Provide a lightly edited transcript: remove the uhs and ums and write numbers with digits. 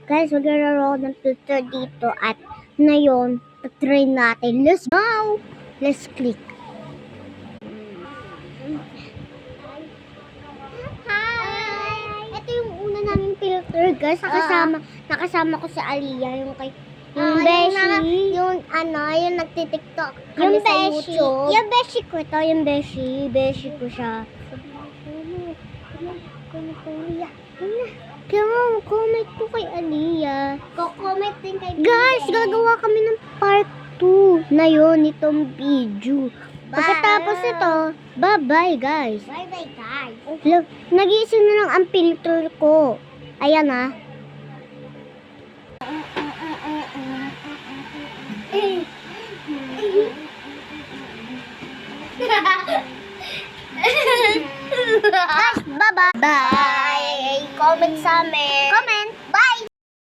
Guys, maglalaro ng filter dito at ngayon, patry natin. Let's go! Let's click. Hi! Ito yung una naming filter, guys. Nakasama ko si Aliyah, yung kay Beshi. Yung nagtitiktok kami sa YouTube. Yung Beshi ko ito, yung Beshi ko siya. Comment po kay Aliyah. Comment din kay guys, gagawa kami ng part 2 na yun, itong video. Pagkatapos ito, bye-bye guys. Bye-bye guys. Look, nag-iisin na lang ang filter ko. Ayan ah.